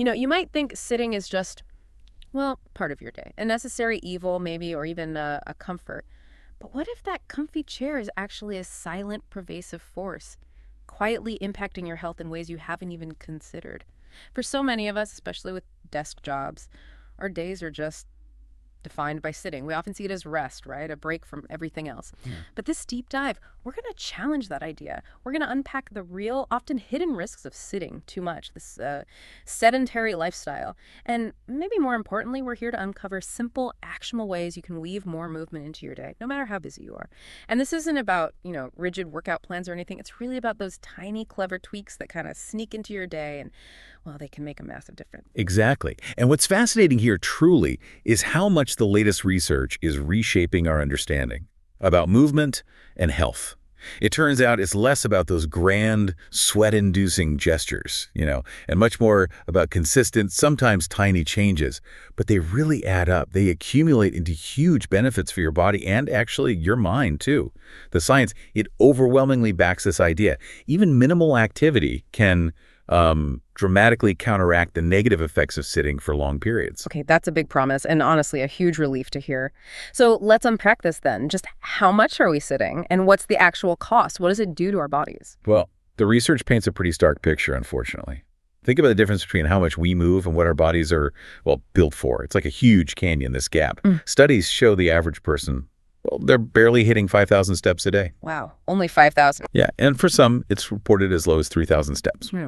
You might think sitting is just, well, part of your day, a necessary evil maybe, or even a comfort. But what if that comfy chair is actually a silent, pervasive force, quietly impacting your health in ways you haven't even considered? For so many of us, especially with desk jobs, our days are just defined by sitting. We often see it as rest, right? A break from everything else. Yeah. But this deep dive, we're going to challenge that idea. We're going to unpack the real, often hidden risks of sitting too much, this sedentary lifestyle. And maybe more importantly, we're here to uncover simple, actionable ways you can weave more movement into your day, no matter how busy you are. And this isn't about, rigid workout plans or anything. It's really about those tiny, clever tweaks that kind of sneak into your day and, well, they can make a massive difference. Exactly. And what's fascinating here truly is how much the latest research is reshaping our understanding about movement and health. It turns out it's less about those grand, sweat-inducing gestures, and much more about consistent, sometimes tiny changes. But they really add up. They accumulate into huge benefits for your body and actually your mind, too. The science, it overwhelmingly backs this idea. Even minimal activity can dramatically counteract the negative effects of sitting for long periods. Okay, that's a big promise and honestly a huge relief to hear. So let's unpack this then. Just how much are we sitting and what's the actual cost? What does it do to our bodies? Well, the research paints a pretty stark picture, unfortunately. Think about the difference between how much we move and what our bodies are, built for. It's like a huge canyon, this gap. Studies show the average person, they're barely hitting 5,000 steps a day. Wow, only 5,000. Yeah, and for some, it's reported as low as 3,000 steps. Yeah.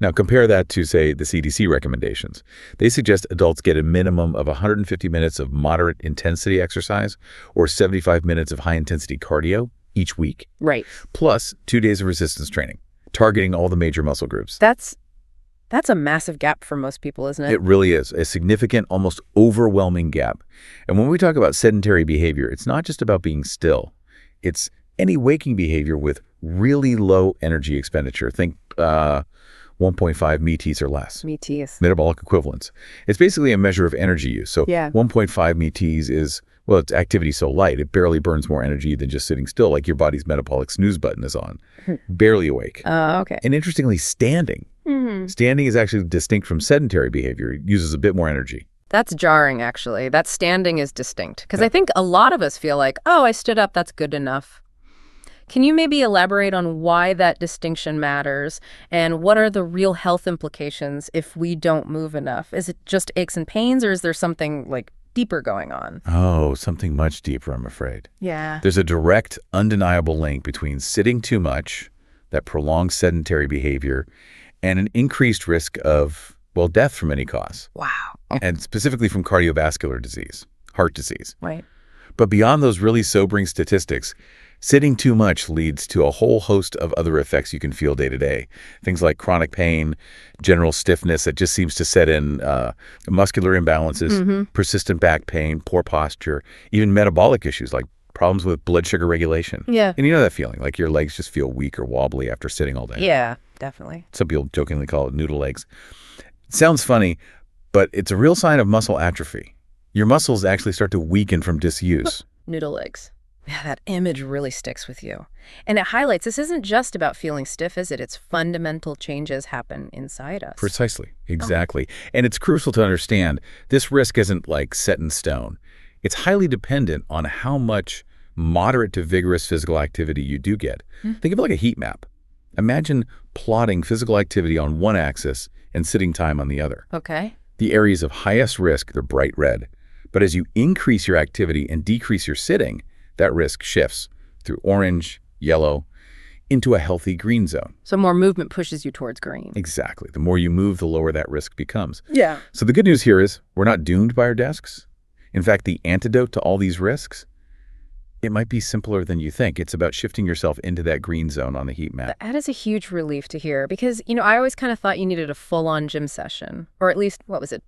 Now, compare that to, say, the CDC recommendations. They suggest adults get a minimum of 150 minutes of moderate intensity exercise or 75 minutes of high-intensity cardio each week. Right. Plus 2 days of resistance training, targeting all the major muscle groups. That's a massive gap for most people, isn't it? It really is. A significant, almost overwhelming gap. And when we talk about sedentary behavior, it's not just about being still. It's any waking behavior with really low energy expenditure. Think 1.5 METs or less. METs. Metabolic equivalents. It's basically a measure of energy use. So 1.5 METs is, it's activity so light, it barely burns more energy than just sitting still, like your body's metabolic snooze button is on. Barely awake. Okay. And interestingly, standing. Standing is actually distinct from sedentary behavior. It uses a bit more energy. That's jarring, actually. That standing is distinct. Because I think a lot of us feel like, I stood up, that's good enough. Can you maybe elaborate on why that distinction matters and what are the real health implications if we don't move enough? Is it just aches and pains or is there something deeper going on? Oh, something much deeper, I'm afraid. Yeah. There's a direct, undeniable link between sitting too much, that prolonged sedentary behavior, and an increased risk of, death from any cause. Wow. And specifically from cardiovascular disease, heart disease. Right. But beyond those really sobering statistics, sitting too much leads to a whole host of other effects you can feel day to day. Things like chronic pain, general stiffness that just seems to set in, muscular imbalances, persistent back pain, poor posture, even metabolic issues like problems with blood sugar regulation. Yeah. And you know that feeling, like your legs just feel weak or wobbly after sitting all day. Yeah, definitely. Some people jokingly call it noodle legs. It sounds funny, but it's a real sign of muscle atrophy. Your muscles actually start to weaken from disuse. Noodle legs. Yeah, that image really sticks with you. And it highlights this isn't just about feeling stiff, is it? It's fundamental changes happen inside us. Precisely. Exactly. And it's crucial to understand this risk isn't set in stone. It's highly dependent on how much moderate to vigorous physical activity you do get. Think of it like a heat map. Imagine plotting physical activity on one axis and sitting time on the other. Okay. The areas of highest risk, they're bright red. But as you increase your activity and decrease your sitting, that risk shifts through orange, yellow, into a healthy green zone. So more movement pushes you towards green. Exactly. The more you move, the lower that risk becomes. Yeah. So the good news here is we're not doomed by our desks. In fact, the antidote to all these risks, it might be simpler than you think. It's about shifting yourself into that green zone on the heat map. That is a huge relief to hear because, I always kind of thought you needed a full-on gym session or at least,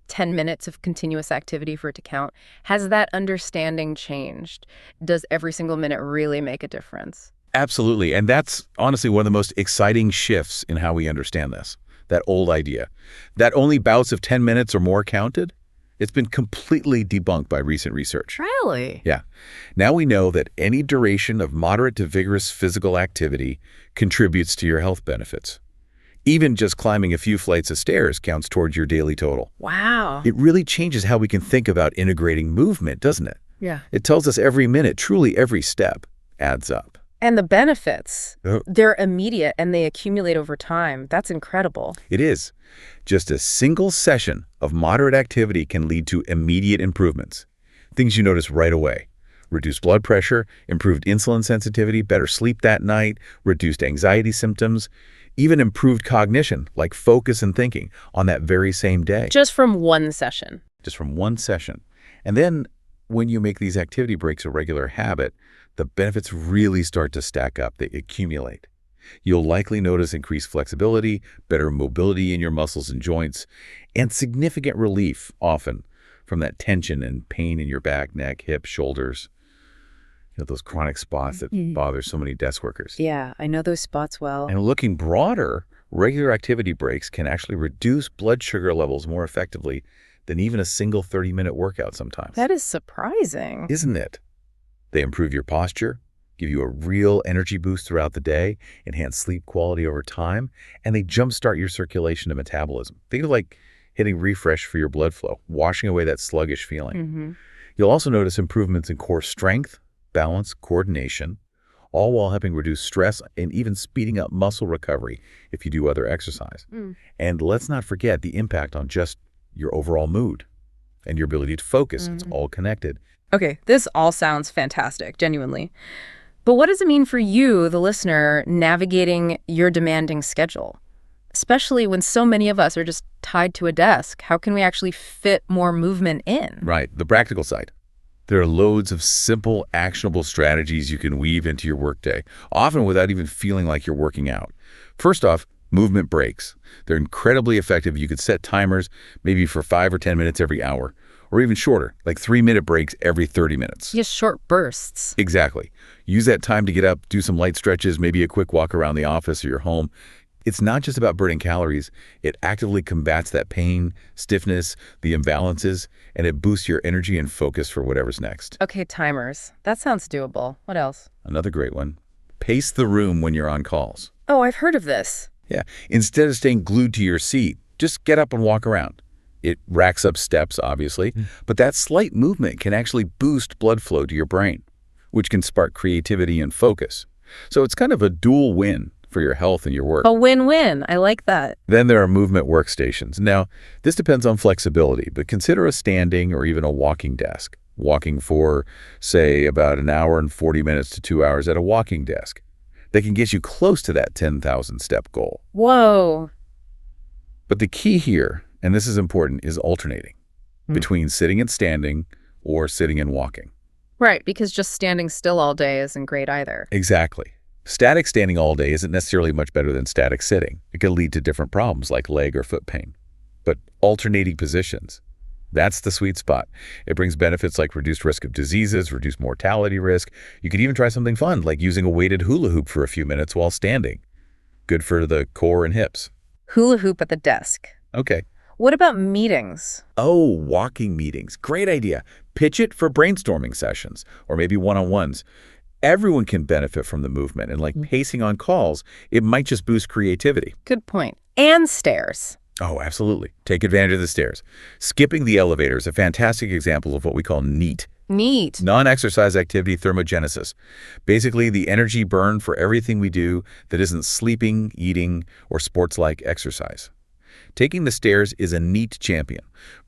10 minutes of continuous activity for it to count. Has that understanding changed? Does every single minute really make a difference? Absolutely. And that's honestly one of the most exciting shifts in how we understand this, that old idea. That only bouts of 10 minutes or more counted, it's been completely debunked by recent research. Really? Yeah. Now we know that any duration of moderate to vigorous physical activity contributes to your health benefits. Even just climbing a few flights of stairs counts towards your daily total. Wow. It really changes how we can think about integrating movement, doesn't it? Yeah. It tells us every minute, truly every step, adds up. And the benefits, Oh, they're immediate and they accumulate over time. That's incredible. it is. Just a single session of moderate activity can lead to immediate improvements. Things you notice right away. Reduced blood pressure, improved insulin sensitivity, better sleep that night, reduced anxiety symptoms, even improved cognition, like focus and thinking, on that very same day, Just from one session. just from one session. And then when you make these activity breaks a regular habit, the benefits really start to stack up. They accumulate. You'll likely notice increased flexibility, better mobility in your muscles and joints, and significant relief, often, from that tension and pain in your back, neck, hips, shoulders. Those chronic spots that bother so many desk workers. Yeah, I know those spots well. And looking broader, regular activity breaks can actually reduce blood sugar levels more effectively than even a single 30-minute workout sometimes. That is surprising. Isn't it? They improve your posture, give you a real energy boost throughout the day, enhance sleep quality over time, and they jumpstart your circulation and metabolism. Think of like hitting refresh for your blood flow, washing away that sluggish feeling. You'll also notice improvements in core strength, balance, coordination, all while helping reduce stress and even speeding up muscle recovery if you do other exercise. And let's not forget the impact on just your overall mood and your ability to focus. It's all connected. Okay, this all sounds fantastic, genuinely. But what does it mean for you, the listener, navigating your demanding schedule? Especially when so many of us are just tied to a desk. How can we actually fit more movement in? Right, the practical side. There are loads of simple, actionable strategies you can weave into your workday, often without even feeling like you're working out. First off, movement breaks. They're incredibly effective. You could set timers maybe for 5 or 10 minutes every hour, or even shorter, like 3-minute breaks every 30 minutes. Just short bursts. Exactly. Use that time to get up, do some light stretches, maybe a quick walk around the office or your home. It's not just about burning calories. It actively combats that pain, stiffness, the imbalances, and it boosts your energy and focus for whatever's next. Okay, timers. That sounds doable. What else? Another great one. Pace the room when you're on calls. Oh, I've heard of this. Yeah. Instead of staying glued to your seat, just get up and walk around. It racks up steps, obviously, but that slight movement can actually boost blood flow to your brain, which can spark creativity and focus. So it's kind of a dual win for your health and your work. A win-win. I like that. Then there are movement workstations. Now, this depends on flexibility, but consider a standing or even a walking desk. Walking for, say, about an hour and 40 minutes to 2 hours at a walking desk. They can get you close to that 10,000 step goal. Whoa. But the key here, and this is important, is alternating between sitting and standing or sitting and walking. Right, because just standing still all day isn't great either. Exactly. Static standing all day isn't necessarily much better than static sitting. It can lead to different problems like leg or foot pain. But alternating positions, that's the sweet spot. It brings benefits like reduced risk of diseases, reduced mortality risk. You could even try something fun like using a weighted hula hoop for a few minutes while standing. Good for the core and hips. Hula hoop at the desk. Okay. What about meetings? Oh, walking meetings. Great idea. Pitch it for brainstorming sessions or maybe one-on-ones. Everyone can benefit from the movement, and like pacing on calls, it might just boost creativity. Good point. And stairs. Oh, absolutely. Take advantage of the stairs. Skipping the elevator is a fantastic example of what we call NEAT. Neat. Non-exercise activity thermogenesis. Basically, the energy burned for everything we do that isn't sleeping, eating, or sports-like exercise. Taking the stairs is a NEAT champion.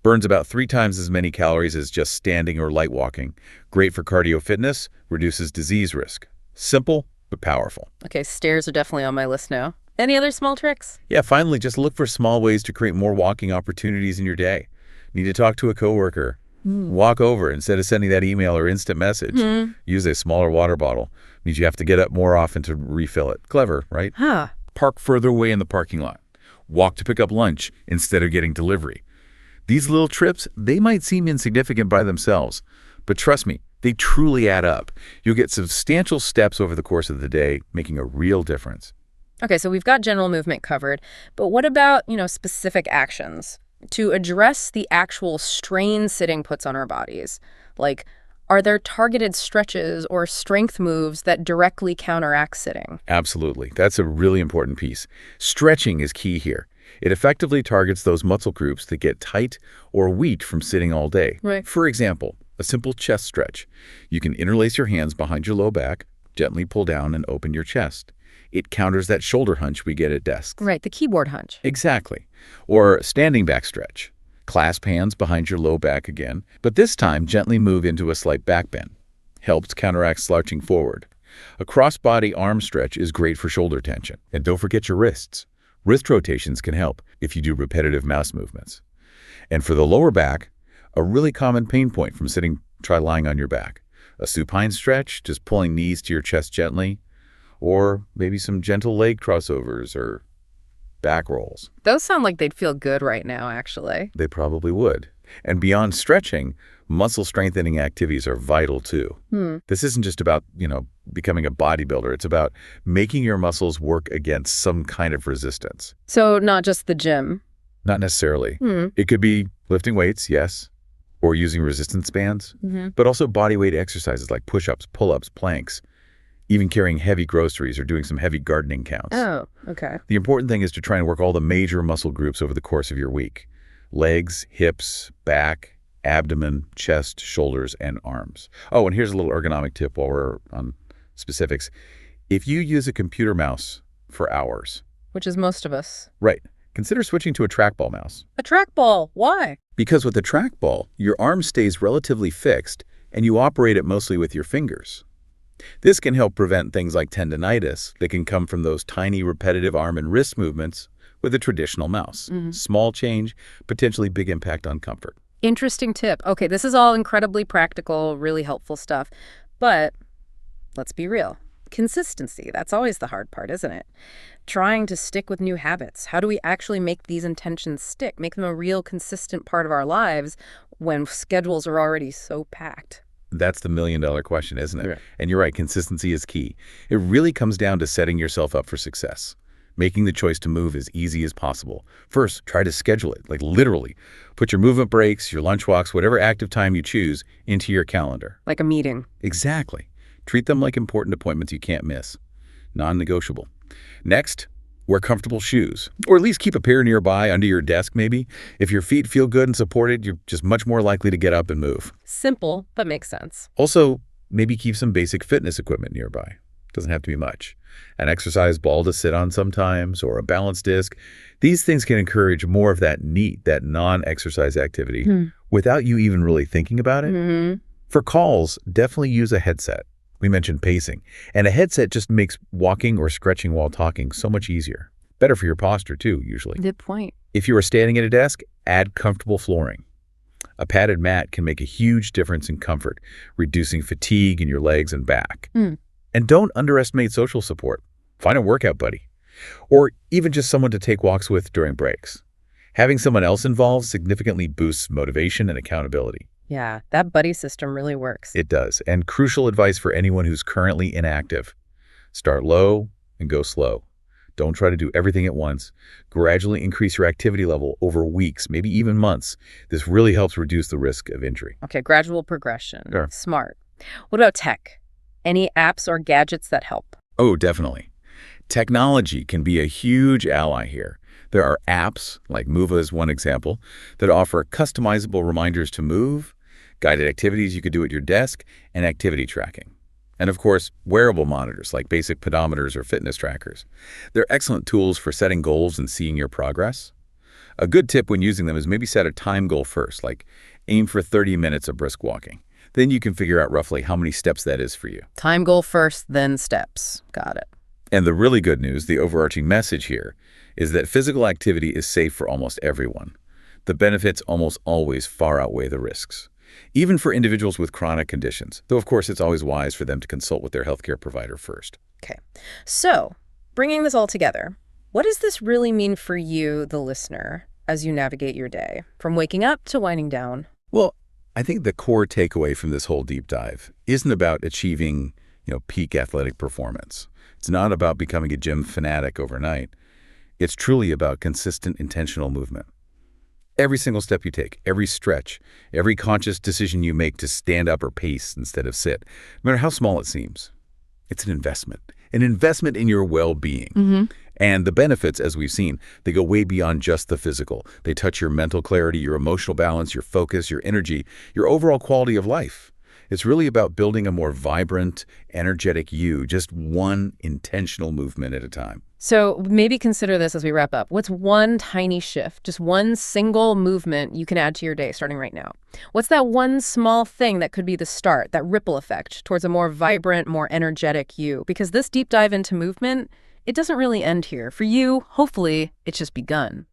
Burns about 3 times as many calories as just standing or light walking. Great for cardio fitness, reduces disease risk. Simple, but powerful. Okay, stairs are definitely on my list now. Any other small tricks? Yeah, finally, just look for small ways to create more walking opportunities in your day. Need to talk to a coworker? Walk over instead of sending that email or instant message. Use a smaller water bottle. Means you have to get up more often to refill it. Clever, right? Huh. Park further away in the parking lot. Walk to pick up lunch instead of getting delivery. These little trips, they might seem insignificant by themselves, but trust me, they truly add up. You'll get substantial steps over the course of the day, making a real difference. Okay, so we've got general movement covered, but what about, specific actions to address the actual strain sitting puts on our bodies? Like Are there targeted stretches or strength moves that directly counteract sitting? Absolutely. That's a really important piece. Stretching is key here. It effectively targets those muscle groups that get tight or weak from sitting all day. Right. For example, a simple chest stretch. You can interlace your hands behind your low back, gently pull down and open your chest. It counters that shoulder hunch we get at desks. Right, the keyboard hunch. Exactly. Or standing back stretch. Clasp hands behind your low back again, but this time gently move into a slight back bend. Helps counteract slouching forward. A cross-body arm stretch is great for shoulder tension. And don't forget your wrists. Wrist rotations can help if you do repetitive mouse movements. And for the lower back, a really common pain point from sitting, try lying on your back. A supine stretch, just pulling knees to your chest gently, or maybe some gentle leg crossovers or back rolls. Those sound like they'd feel good right now, actually. They probably would. And beyond stretching, muscle strengthening activities are vital too. This isn't just about, becoming a bodybuilder. It's about making your muscles work against some kind of resistance. So not just the gym. Not necessarily. It could be lifting weights, yes, or using resistance bands, but also body weight exercises like push-ups, pull-ups, planks, even carrying heavy groceries or doing some heavy gardening counts. Oh, okay. The important thing is to try and work all the major muscle groups over the course of your week. Legs, hips, back, abdomen, chest, shoulders, and arms. Oh, and here's a little ergonomic tip while we're on specifics. If you use a computer mouse for hours, Which is most of us. right, consider switching to a trackball mouse. A trackball. Why? Because with the trackball, your arm stays relatively fixed and you operate it mostly with your fingers. This can help prevent things like tendinitis that can come from those tiny repetitive arm and wrist movements with a traditional mouse. Small change, potentially big impact on comfort. Interesting tip. Okay, this is all incredibly practical, really helpful stuff. But let's be real. Consistency, that's always the hard part, isn't it? Trying to stick with new habits. How do we actually make these intentions stick, make them a real consistent part of our lives when schedules are already so packed? That's the million-dollar question, isn't it? Yeah. And you're right, consistency is key. It really comes down to setting yourself up for success, making the choice to move as easy as possible. First, try to schedule it, like literally. Put your movement breaks, your lunch walks, whatever active time you choose, into your calendar. Like a meeting. Exactly. Treat them like important appointments you can't miss. Non-negotiable. Next, wear comfortable shoes, or at least keep a pair nearby under your desk maybe. If your feet feel good and supported, you're just much more likely to get up and move. Simple, but makes sense. Also, maybe keep some basic fitness equipment nearby. Doesn't have to be much. An exercise ball to sit on sometimes, or a balance disc. These things can encourage more of that non-exercise activity without you even really thinking about it. For calls, definitely use a headset. We mentioned pacing, and a headset just makes walking or stretching while talking so much easier. Better for your posture too, usually. Good point. If you are standing at a desk, add comfortable flooring. A padded mat can make a huge difference in comfort, reducing fatigue in your legs and back. And don't underestimate social support. Find a workout buddy, or even just someone to take walks with during breaks. Having someone else involved significantly boosts motivation and accountability. Yeah, that buddy system really works. It does, and crucial advice for anyone who's currently inactive. Start low and go slow. Don't try to do everything at once. Gradually increase your activity level over weeks, maybe even months. This really helps reduce the risk of injury. Okay, gradual progression. Sure. Smart. What about tech? Any apps or gadgets that help? Oh, definitely. Technology can be a huge ally here. There are apps, like Mova is one example, that offer customizable reminders to move, guided activities you could do at your desk, and activity tracking. And of course, wearable monitors like basic pedometers or fitness trackers. They're excellent tools for setting goals and seeing your progress. A good tip when using them is maybe set a time goal first, like aim for 30 minutes of brisk walking. Then you can figure out roughly how many steps that is for you. Time goal first, then steps. Got it. And the really good news, the overarching message here, is that physical activity is safe for almost everyone. The benefits almost always far outweigh the risks, even for individuals with chronic conditions, though of course it's always wise for them to consult with their healthcare provider first. Okay. So, bringing this all together, what does this really mean for you, the listener, as you navigate your day, from waking up to winding down? Well, I think the core takeaway from this whole deep dive isn't about achieving, peak athletic performance. It's not about becoming a gym fanatic overnight. It's truly about consistent, intentional movement. Every single step you take, every stretch, every conscious decision you make to stand up or pace instead of sit, no matter how small it seems, it's an investment in your well-being. Mm-hmm. And the benefits, as we've seen, they go way beyond just the physical. They touch your mental clarity, your emotional balance, your focus, your energy, your overall quality of life. It's really about building a more vibrant, energetic you, just one intentional movement at a time. So maybe consider this as we wrap up. What's one tiny shift, just one single movement you can add to your day starting right now? What's that one small thing that could be the start, that ripple effect towards a more vibrant, more energetic you? Because this deep dive into movement, it doesn't really end here. For you, hopefully, it's just begun.